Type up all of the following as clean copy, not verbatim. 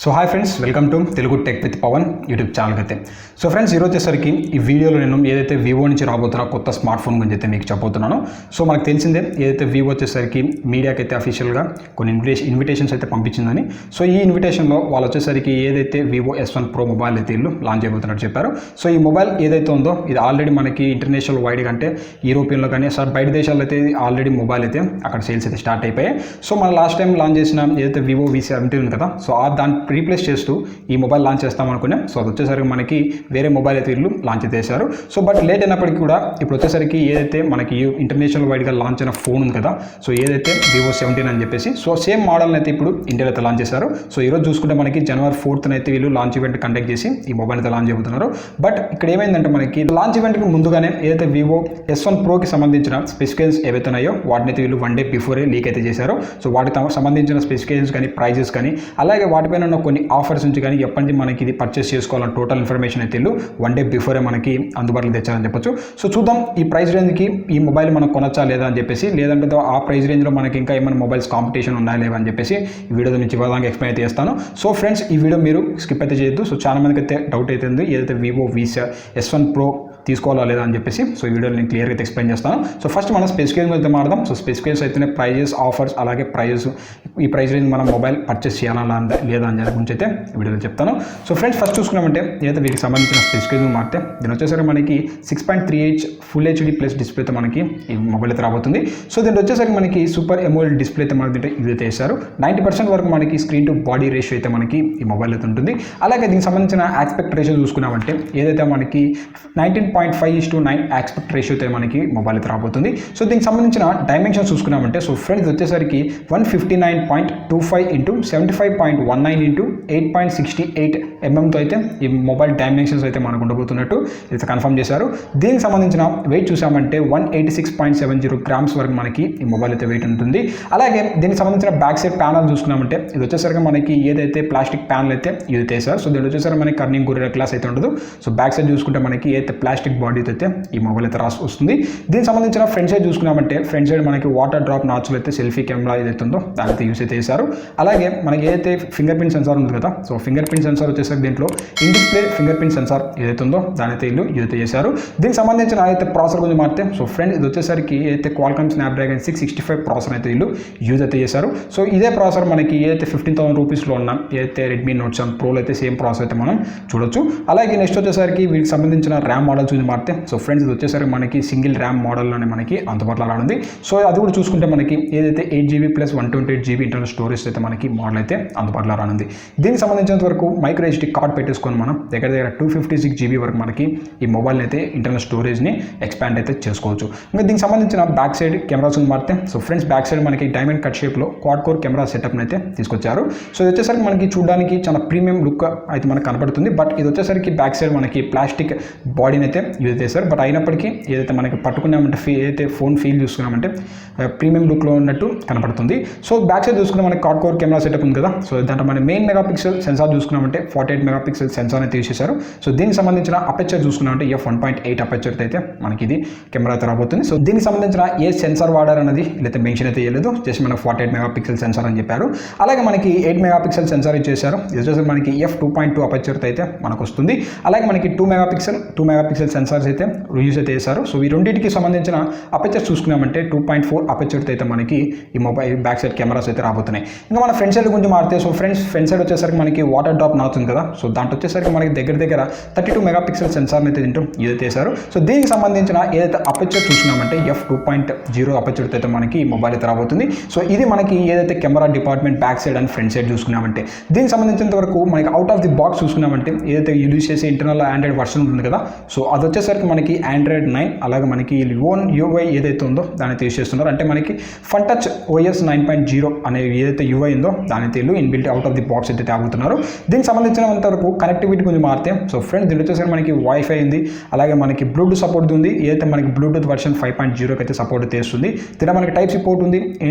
So hi friends, welcome to Telugu tech with Pavan YouTube channel అయితే. So friends, ఈరోజు వచ్చేసరికి ఈ వీడియోలో నేను ఏదైతే వివో నుంచి రాబోతున్న కొత్త స్మార్ట్ ఫోన్ గురించి అయితే మీకు చెప్పబోతున్నాను. సో మనకు తెలిసిందే, ఏదైతే వివో వచ్చేసరికి మీడియాకి అయితే అఫీషియల్గా కొన్ని ఇన్విటేషన్స్ అయితే పంపించిందని. సో ఈ ఇన్విటేషన్లో వాళ్ళు వచ్చేసరికి ఏదైతే వివో S1 Pro మొబైల్ అయితే వీళ్ళు లాంచ్ అయిపోతున్నట్టు చెప్పారు. సో ఈ మొబైల్ ఏదైతే ఉందో ఇది ఆల్రెడీ మనకి ఇంటర్నేషనల్ వైడ్గా అంటే యూరోపియన్లో కానీ బయట దేశాల్లో అయితే ఆల్రెడీ మొబైల్ అయితే అక్కడ సేల్స్ అయితే స్టార్ట్ అయిపోయాయి. సో మన లాస్ట్ టైం లాంచ్ చేసిన ఏదైతే వివో V70 ఉంది కదా, సో దాన్ని రీప్లేస్ చేస్తూ ఈ మొబైల్ లాంచ్ చేస్తాం అనుకున్నాం. సో అది వచ్చేసరికి మనకి వేరే మొబైల్ అయితే వీళ్ళు లాంచ్ చేశారు. సో బట్ లేట్ అయినప్పటికీ కూడా ఇప్పుడు వచ్చేసరికి ఏదైతే మనకి ఇంటర్నేషనల్ వైడ్గా లాంచ్ అయిన ఫోన్ ఉంది కదా, సో ఏదైతే వివో 17 అని చెప్పేసి సో సేమ్ మోడల్ని అయితే ఇప్పుడు ఇండియాలో అయితే లాంచ్ చేశారు. సో ఈరోజు చూసుకుంటే మనకి January 4th అయితే వీళ్ళు లాంచ్ ఈవెంట్ కండక్ట్ చేసి ఈ మొబైల్ అయితే లాంచ్ అయిపోతున్నారు. బట్ ఇక్కడ ఏమైందంటే మనకి లాంచ్ ఈవెంట్కి ముందుగానే ఏదైతే వివో S1 Proకి సంబంధించిన స్పెసిఫికేషన్స్ ఏవైతే ఉన్నాయో వాటిని అయితే వీళ్ళు 1 day బిఫోరే లీక్ అయితే చేశారు. సో వాటికి సంబంధించిన స్పెసిఫికేషన్స్ కానీ ప్రైజెస్ కానీ అలాగే వాటిపైన ఉన్న కొన్ని ఆఫర్స్ నుంచి కానీ ఎప్పటి నుంచి మనకి ఇది పర్చేస్ చేసుకోవాలని టోటల్ ఇన్ఫర్మేషన్ అయితే వీళ్ళు 1 day బిఫోరే మనకి అందుబాటులో తెచ్చారని చెప్పొచ్చు. సో చూద్దాం ఈ ప్రైస్ రేంజ్కి ఈ మొబైల్ మనం కొనొచ్చా లేదా అని చెప్పేసి, లేదంటే ఆ ప్రైస్ రేంజ్లో మనకి ఇంకా ఏమైనా మొబైల్స్ కాంపిటీషన్ ఉన్నాయా లేవా అని చెప్పేసి ఈ వీడియో నుంచి వివరంగా ఎక్స్ప్లెయిన్ అయితే చేస్తాను. సో ఫ్రెండ్స్, ఈ వీడియో మీరు స్కిప్ అయితే చేయొద్దు. సో చాలా మందికి అయితే డౌట్ అవుతుంది ఏదైతే వివో S1 Pro తీసుకోవాలా లేదా అని చెప్పేసి. సో ఈ వీడియోలో నేను క్లియర్గా ఎక్స్ప్లెయిన్ చేస్తాను. సో ఫస్ట్ మనం స్పెసిఫికేషన్ అయితే మాట్లాడదాం. సో స్పెసిఫికేషన్స్ అయితేనే ప్రైజెస్, ఆఫర్స్, అలాగే ప్రైజెస్, ఈ ప్రైస్ రేంజ్ మనం మొబైల్ పర్చేస్ చేయాలా లేదా అని దాని గురించి అయితే ఈ వీడియోలో చెప్తాను. సో ఫ్రెండ్స్, ఫస్ట్ చూసుకున్నామంటే ఏదైతే వీటికి సంబంధించిన స్పెసిఫికేషన్ మారితే దీని వచ్చేసరికి మనకి 6.3 ఫుల్ HD ప్లస్ డిస్ప్లే అయితే మనకి ఈ మొబైల్ అయితే రాబోతుంది. సో దీని వచ్చేసరికి మనకి సూపర్ AMOLED డిస్ప్లే అయితే మనకి ఇదైతే వేశారు. 90% వరకు మనకి స్క్రీన్ టు బాడీ రేషియో అయితే మనకి ఈ మొబైల్ అయితే ఉంటుంది. అలాగే దీనికి సంబంధించిన ఆస్పెక్ట్ రేషియో చూసుకున్నామంటే ఏదైతే మనకి 19.5:9 ఆస్పెక్ట్ రేషియో అయితే మనకి మొబైల్ అయితే రాబోతుంది. సో దీనికి సంబంధించిన డైమెన్షన్స్ చూసుకున్నామంటే సో ఫ్రెండ్స్ వచ్చేసరికి 159.25 × 75.19 × 8.68 mm అయితే ఈ మొబైల్ డైమెన్షన్స్ అయితే మనకు ఉండబోతున్నట్టు ఇది కన్ఫర్మ్ చేశారు. దీనికి సంబంధించిన వెయిట్ చూసామంటే 186.70 grams వరకు మనకి ఈ మొబైల్ అయితే వెయిట్ ఉంటుంది. అలాగే దీనికి సంబంధించిన బ్యాక్ సైడ్ ప్యానల్ చూసుకున్నామంటే ఇది వచ్చేసరికి మనకి ఏదైతే ప్లాస్టిక్ ప్యానల్ అయితే ఇది చేశారు. సో దీని వచ్చేసరికి మనకి కర్నింగ్ గుర్రె గ్లాస్ అయితే ఉండదు. సో బ్యాక్ సైడ్ చూసుకుంటే మనకి ఏదైతే ప్లాస్టిక్ బాడీ అయితే ఈ మొబైల్ అయితే వస్తుంది. దీనికి సంబంధించిన ఫ్రంట్ సైడ్ చూసుకున్నామంటే ఫ్రంట్ సైడ్ మనకి వాటర్ డ్రాప్ నాచ్లు అయితే సెల్ఫీ కెమెరా ఏదైతే ఉందో దానితో యూస్ అయితే చేశారు. అలాగే మనకి ఏదైతే ఫింగర్ ప్రింట్ సెన్సార్ ఉంది కదా, సో ఫింగర్ ప్రింట్ సెన్సార్ వచ్చేసరికి దీంట్లో in display finger print censor ఏదైతే ఉందో దానైతే వీళ్ళు యూజ్ అయితే చేశారు. దీనికి సంబంధించిన అయితే ప్రాసెసర్ గురించి మారితే సో ఫ్రెండ్ ఇది వచ్చేసరికి ఏదైతే Qualcomm Snapdragon 665 ప్రాసెసర్ అయితే వీళ్ళు యూజ్ అయితే చేశారు. సో ఇదే ప్రాసెసర్ మనకి ఏదైతే 15,000 రూపీస్లో ఉన్న ఏదైతే Redmi Note 7 Pro అయితే సేమ్ ప్రాసెసర్ అయితే మనం చూడొచ్చు. అలాగే నెక్స్ట్ వచ్చేసరికి వీటికి సంబంధించిన ర్యామ్ మోడల్స్ గురించి మారితే సో ఫ్రెండ్స్ ఇది వచ్చేసరికి మనకి సింగిల్ ర్యామ్ మోడల్లోనే మనకి అందుబాటులో రానుంది. సో అది కూడా చూసుకుంటే మనకి ఏదైతే 8GB + 128GB ఇంటర్నల్ స్టోరేజ్ అయితే మనకి మోడల్ అయితే అందుబాటులో రానుంది. దీనికి సంబంధించినంత వరకు మైక్రో SD కార్డ్ పెట్టేసుకొని మనం దగ్గర 256GB వరకు మనకి ఈ మొబైల్ అయితే ఇంటర్నల్ స్టోరేజ్ని ఎక్స్పాండ్ అయితే చేసుకోవచ్చు. ఇంకా దీనికి సంబంధించిన బ్యాక్ సైడ్ కెమెరాస్ మారితే సో ఫ్రెండ్స్ బ్యాక్ సైడ్ మనకి డైమండ్ కట్ షేప్లో క్వాడ్ కోర్ కెమెరా సెటప్ని అయితే తీసుకొచ్చారు. సో ఇది వచ్చేసరికి మనకి చూడడానికి చాలా ప్రీమియం లుక్ అయితే మనకు కనపడుతుంది. బట్ ఇది వచ్చేసరికి బ్యాక్ సైడ్ మనకి ప్లాస్టిక్ బాడీని అయితే యూజ్ చేశారు. బట్ అయినప్పటికీ ఏదైతే మనకి పట్టుకున్నామంటే ఏదైతే ఫోన్ ఫీల్ చూసుకున్నామంటే ప్రీమియం లుక్లో ఉన్నట్టు కనపడుతుంది. సో బ్యాక్ సైడ్ చూసుకున్న మనకి క్వాడ్ కోర్ కెమెరా సెటప్ ఉంది కదా, సో దాంట్లో మన మెయిన్ మెగాపిక్సెల్ సెన్సార్ చూసుకున్నామంటే 48 మెగాపిక్సెల్ సెన్సార్ అయితే యూజ్ చేశారు. సో దీనికి సంబంధించిన అపెచర్ చూసుకున్నామంటే f1.8 అపెచర్ అయితే మనకి ఇది కెమెరా అయితే రాబోతుంది. సో దీనికి సంబంధించిన ఏ సెన్సార్ వాడారు అనేది ఇలా మెన్షన్ అయితే చేయలేదు, జస్ట్ మనకు 48 మెగాపిక్సెల్ సెన్సార్ అని చెప్పారు. అలాగే మనకి 8 మెగాపిక్సెల్ సెన్సార్ ఇచ్చేసారు. ఇది వచ్చేసి మనకి f2.2 అపెచర్ అయితే మనకు వస్తుంది. అలాగే మనకి 2 మెగాపిక్సెల్ సెన్సార్స్ అయితే యూజ్ అయితే చేశారు. సో ఈ రెండింటికి సంబంధించిన అపెచర్ చూసుకున్నామంటే 2.4 అపెచర్ అయితే మనకి ఈ మొబైల్ బ్యాక్ సైడ్ కెమెరాస్ అయితే రాబోతున్నాయి. ఇంకా మన ఫ్రంట్ సైడ్ గురించి మారితే సో ఫ్రంట్ సైడ్ వచ్చేసరికి మనకి వాటర్ డ్రాప్ నాచ్ ఉంది కదా, సో దాంట్లో వచ్చేసరికి మనకి దగ్గర 32 మెగాపిక్సెల్ సెన్సార్ని అయితే దీంట్లో యూజ్ చేశారు. సో దీనికి సంబంధించిన ఏదైతే అపెచర్ చూసుకున్నామంటే f2.0 అపెచర్ అయితే మనకి ఈ మొబైల్ అయితే రాబోతుంది. సో ఇది మనకి ఏదైతే camera department back side and front side చూసుకున్నామంటే దీనికి సంబంధించినంత వరకు మనకి అవుట్ ఆఫ్ ది బాక్స్ చూసుకున్నామంటే ఏదైతే యూజ్ చేసే ఇంటర్నల్ ఆండ్రాయిడ్ వర్షన్ ఉంటుంది కదా, సో అది వచ్చేసరికి మనకి Android 9 అలాగే మనకి ఓన్ UI ఏదైతే ఉందో దాన్ని యూజ్ చేస్తున్నారు. అంటే మనకి ఫన్ టచ్ OS 9.0 అనే ఏదైతే UI ఉందో దాని వీళ్ళు inbuilt out of the box అయితే తాగుతున్నారు. దీనికి సంబంధించినంత వరకు కనెక్టివిటీ గురించి మారితే సో ఫ్రెండ్స్ దీంట్లో వచ్చేసరికి మనకి వైఫై ఉంది, అలాగే మనకి బ్లూటూత్ సపోర్ట్ ఉంది. ఏదైతే మనకి బ్లూటూత్ వర్షన్ 5.0 అయితే సపోర్ట్ చేస్తుంది. దీంట్లో మనకి టైప్ సి పోర్ట్ ఉంది,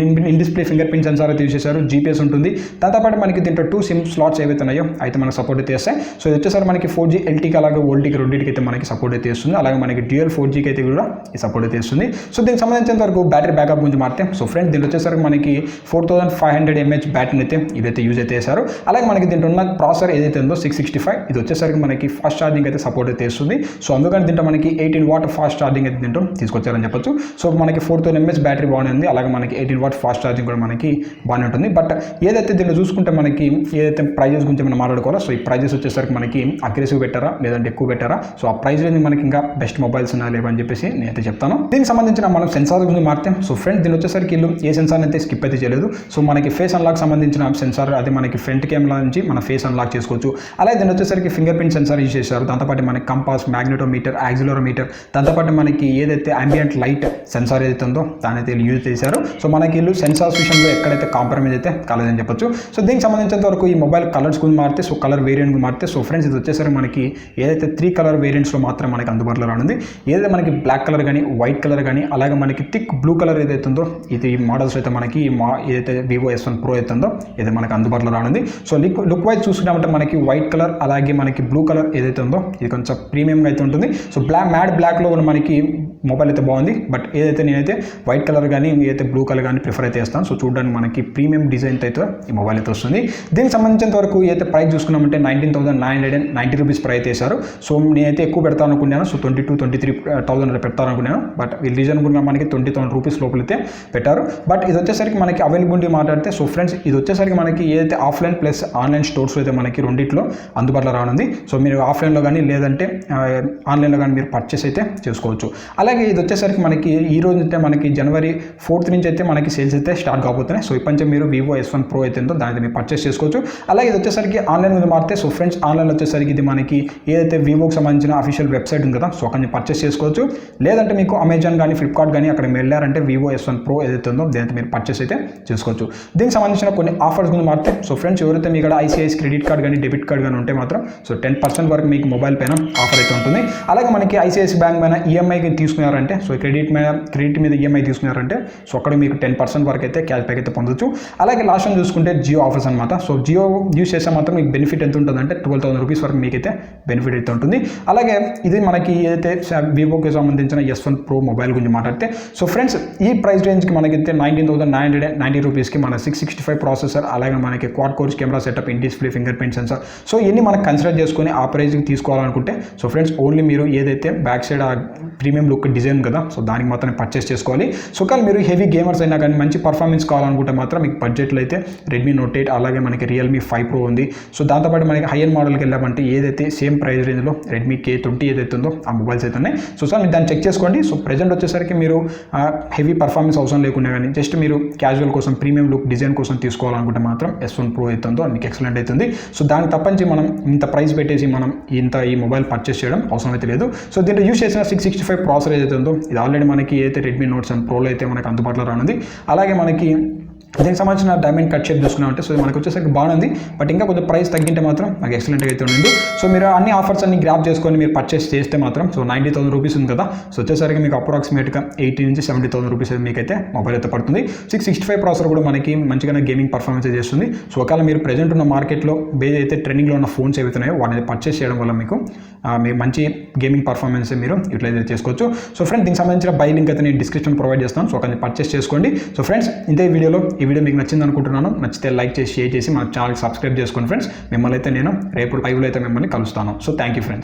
in display finger print censor అయితే యూజ్ చేశారు, GPS ఉంటుంది. దాంతోపాటు మనకి దీంట్లో 2 SIM స్లాట్స్ ఏవైతే ఉన్నాయో అయితే మనకు సపోర్ట్ చేస్తాయి. సో ఇది వచ్చేసరికి మనకి 4G LTE అలాగే ఓల్టీకి రెండింటికి అయితే మనకి సపోర్ట్ సపోర్ట్ అయితే ఇస్తుంది. అలాగే మనకి డ్యూయల్ 4Gకి అయితే కూడా ఈ సపోర్ట్ అయితే ఇస్తుంది. సో దీనికి సంబంధించినంత వరకు బ్యాటరీ బ్యాకప్ గురించి మాట్లాడితే సో ఫ్రెండ్స్ దీంట్లో వచ్చేసరికి మనకి 4500 mAh బ్యాటరీని అయితే ఇదైతే యూజ్ అయితే చేశారు. అలాగే మనకి దీంట్లో ఉన్న ప్రాసెసర్ ఏదైతే ఉందో 665 ఇది వచ్చేసరికి మనకి ఫాస్ట్ ఛార్జింగ్ అయితే సపోర్ట్ అయితే ఇస్తుంది. సో అందుకని దీంట్లో మనకి 18 వాట్ ఫాస్ట్ ఛార్జింగ్ అయితే దీంట్లో తీసుకొచ్చారని చెప్పొచ్చు. సో మనకి 4000 mAh బ్యాటరీ బాగానే ఉంది. అలాగే మనకి 18 వాట్ ఫాస్ట్ ఛార్జింగ్ కూడా మనకి బాగానే ఉంటుంది. బట్ ఏదైతే దీంట్లో చూసుకుంటే మనకి ఏదైతే ప్రైజెస్ గురించి మనం మాట్లాడుకోవాలో సో ఈ ప్రైజెస్ వచ్చేసరికి మనకి అగ్రెసివ్ పెట్టారా లేదంటే ఎక్కువ పెట్టారా, సో ఆ ప్రైస్ రేంజ్ మనకి ఇంకా బెస్ట్ మొబైల్స్ ఉన్నా లేవని చెప్పేసి నేనైతే చెప్తాను. దీనికి సంబంధించిన మనం సెన్సార్ గురించి మాట్లాడితే సో ఫ్రంట్ దీని వచ్చేసరికి వీళ్ళు ఏ సెన్సార్ అయితే స్కిప్ అయితే చేయలేదు. సో మనకి ఫేస్ అన్లాక్ సంబంధించిన సెన్సార్ అది మనకి ఫ్రంట్ కెమెరా నుంచి మన ఫేస్ అన్లాక్ చేసుకోవచ్చు. అలాగే దీని వచ్చేసరికి ఫింగర్ ప్రింట్ సెన్సార్ యూజ్ చేశారు. దాంతోపాటు మనకి కంపాస్, మ్యాగ్నెటోమీటర్, యాక్సిలరోమీటర్, దాంతోపాటు మనకి ఏదైతే అంబియంట్ లైట్ సెన్సార్ ఏదైతే ఉందో దాని అయితే యూజ్ చేశారు. సో మనకి వీళ్ళు సెన్సార్స్ విషయంలో ఎక్కడైతే కాంప్రమైజ్ అయితే కాలేదని చెప్పొచ్చు. సో దీనికి సంబంధించినంత వరకు ఈ మొబైల్ కలర్స్ గురించి మారితే సో కలర్ వేరియంట్ గురించి మారితే సో ఫ్రెండ్స్ ఇది వచ్చేసరికి మనకి ఏదైతే 3 కలర్ వేరియంట్స్లో మాత్రం మనకి అందుబాటులో రానుంది. ఏదైతే మనకి బ్లాక్ కలర్ కానీ వైట్ కలర్ కానీ అలాగే మనకి థిక్ బ్లూ కలర్ ఏదైతే ఉందో ఇది మోడల్స్ అయితే మనకి ఏదైతే వివో S1 Pro అయితే ఉందో ఇది మనకి అందుబాటులో రానుంది. సో లుక్ వైజ్ చూసుకున్నామంటే మనకి వైట్ కలర్ అలాగే మనకి బ్లూ కలర్ ఏదైతే ఉందో ఇది కొంచెం ప్రీమియంగా అయితే ఉంటుంది. సో మ్యాట్ బ్లాక్లో ఉన్న మనకి మొబైల్ అయితే బాగుంది. బట్ ఏదైతే నేనైతే వైట్ కలర్ కానీ ఏదైతే బ్లూ కలర్ కానీ ప్రిఫర్ అయితే చేస్తాను. సో చూడడానికి మనకి ప్రీమియం డిజైన్ అయితే ఈ మొబైల్ అయితే వస్తుంది. దీనికి సంబంధించినంత వరకు ఏదైతే ప్రైస్ చూసుకున్నామంటే 19,990 రూపీస్ ప్రైస్ చేశారు. సో నేనైతే ఎక్కువ పెడతాను అనుకున్నాను. సో 22,000-23,000 పెడతాను అనుకున్నాను. బట్ వీళ్ళు రీజనబుల్గా మనకి 20,000 రూపీస్ లోపలైతే పెట్టారు. బట్ ఇది వచ్చేసరికి మనకి అవైలబిలిటీ మాట్లాడితే సో ఫ్రెండ్స్ ఇది వచ్చేసరికి మనకి ఏదైతే ఆఫ్లైన్ ప్లస్ ఆన్లైన్ స్టోర్స్ అయితే మనకి రెండిట్లో అందుబాటులో రానుంది. సో మీరు ఆఫ్లైన్లో కానీ లేదంటే ఆన్లైన్లో కానీ మీరు పర్చేస్ అయితే చేసుకోవచ్చు. అలాగే ఇది వచ్చేసరికి మనకి ఈ రోజు అయితే మనకి January 4th నుంచి అయితే మనకి సేల్స్ అయితే స్టార్ట్ కాబోతున్నాయి. సో ఇప్పటి మీరు వివో S1 Pro అయితే ఉందో దాన్ని మీరు పర్చేస్ చేసుకోవచ్చు. అలాగే ఇది వచ్చేసరికి ఆన్లైన్ మీద మారితే సో ఫ్రెండ్స్ ఆన్లైన్లో వచ్చేసరికి ఇది మనకి ఏదైతే వివోకి సంబంధించిన అఫీషియల్ వెబ్సైట్ ఉంది కదా సో అక్కడ పర్చేస్ చేసుకోవచ్చు. లేదంటే మీకు అమెజాన్ కానీ ఫ్లిప్కార్ట్ కానీ అక్కడ వెళ్ళారంటే వివో S1 Pro ఏదైతే ఉందో దాన్ని మీరు పర్చేస్ అయితే చేసుకోవచ్చు. దీనికి సంబంధించిన కొన్ని ఆఫర్స్ గురించి మారితే సో ఫ్రెండ్స్ ఎవరైతే మీ ఇక్కడ ICICI క్రెడిట్ కార్డ్ కానీ డెబిట్ కార్డ్ కానీ ఉంటే మాత్రం సో 10% వరకు మీకు మొబైల్ పైన ఆఫర్ అయితే ఉంటుంది. అలాగే మనకి ICICI బ్యాంక్ పైన EMI తీసుకున్నారంటే సో క్రెడిట్ మీద EMI తీసుకున్నారంటే సో అక్కడ మీకు 10% వరకు అయితే క్యాష్ బ్యాక్ అయితే పొందొచ్చు. అలాగే లాస్ట్ టైం చూసుకుంటే జియో ఆఫర్స్ అనమాట. సో జియో యూస్ చేస్తే మాత్రం మీకు బెనిఫిట్ ఎంత ఉంటుందంటే 12,000 రూపీస్ వరకు మీకైతే బెనిఫిట్ అయితే ఉంటుంది. అలాగే ఇది మనకి ఏదైతే వివోకి సంబంధించిన S1 Pro మొబైల్ గురించి మాట్లాడితే సో ఫ్రెండ్స్ ఈ ప్రైస్ రేంజ్కి మనకైతే 19,990 రూపీస్కి మన 665 ప్రాసెసర్ అలాగే మనకి quad course camera setup, in display, finger print censor so ఇవన్నీ మనకు కన్సిడర్ చేసుకొని ఆ ప్రైస్కి తీసుకోవాలనుకుంటే సో ఫ్రెండ్స్ ఓన్లీ మీరు ఏదైతే బ్యాక్ సైడ్ ఆ ప్రీమియం లుక్ డిజైన్ కదా సో దానికి మాత్రమే పర్చేస్ చేసుకోవాలి. సో కానీ మీరు హెవీ గేమర్స్ అయినా కానీ మంచి పర్ఫార్మెన్స్ కావాలనుకుంటే మాత్రం మీకు బడ్జెట్లో అయితే Redmi Note 8 అలాగే మనకి Realme 5 Pro ఉంది. సో దాంతోపాటు మనకి హై ఎండ్ మోడల్కి వెళ్ళామంటే ఏదైతే సేమ్ ప్రైస్ రేంజ్లో Redmi K20 ఏదైతే ఉందో ఆ మొబైల్స్ అయితే ఉన్నాయి. సో సార్ మీరు దాన్ని చెక్ చేసుకోండి. సో ప్రెజెంట్ వచ్చేసరికి మీరు హెవీ పర్ఫార్మెన్స్ అవసరం లేకుండా కానీ జస్ట్ మీరు క్యాజువల్ కోసం ప్రీమియం లుక్ డిజైన్ కోసం తీసుకోవాలనుకుంటే మాత్రం S1 Pro అయితే ఉందో మీకు ఎక్సలెంట్ అవుతుంది. సో దానికి తప్పంచి మనం ఇంత ప్రైస్ పెట్టేసి మనం ఈ మొబైల్ పర్చేస్ చేయడం అవసరం అయితే లేదు. సో దీంట్లో యూస్ చేసిన 665 ప్రాసెసర్ ఏదైతే ఉందో ఇది ఆల్రెడీ మనకి ఏదైతే Redmi Note 7 Proలో అయితే మనకి అందుబాటులో రానుంది. అలాగే మనకి దీనికి సంబంధించిన డైమండ్ కట్ షేప్ చూసుకున్నామంటే సో మనకు వచ్చేసరికి బాగుంది. బట్ ఇంకా కొంచెం ప్రైస్ తగ్గింటే మాత్రం నాకు ఎక్సలెంట్గా అయితే ఉంది. సో మీరు అన్ని ఆఫర్స్ అన్ని గ్రాప్ చేసుకొని మీరు పర్చేస్ చేస్తే మాత్రం సో 90,000 రూపీస్ ఉంది కదా సో వచ్చేసరికి మీకు అప్రాక్సిమేట్గా 80,000-70,000 రూపీస్ మీకైతే మొబైల్ అయితే పడుతుంది. 665 ప్రాసెసర్ కూడా మనకి మంచిగానే గేమింగ్ పర్ఫార్మెన్స్ చేస్తుంది. సో ఒకవేళ మీరు ప్రెజెంట్ ఉన్న మార్కెట్లో ఏదైతే ట్రెండింగ్లో ఉన్న ఫోన్స్ ఏవైతున్నాయో వాటిని పర్చేస్ చేయడం వల్ల మీకు మంచి గేమింగ్ పర్ఫార్మెన్స్ మీరు యూటిలైజ్ చేసుకోవచ్చు. సో ఫ్రెండ్స్ దీనికి సంబంధించిన బై లింక్ అయితే నేను డిస్క్రిప్షన్ ప్రొవైడ్ చేస్తాను. సో అక్కడ పర్చేస్ చేసుకోండి. సో ఫ్రెండ్స్ ఇంతే ఈ వీడియో మీకు నచ్చింది అనుకుంటున్నాను. నచ్చితే లైక్ చేసి షేర్ చేసి మన ఛానల్కి సబ్స్క్రైబ్ చేసుకోండి ఫ్రెండ్స్. మిమ్మల్ని అయితే నేను రేపు లైవ్లో అయితే మిమ్మల్ని కలుస్తాను. So thank you friends.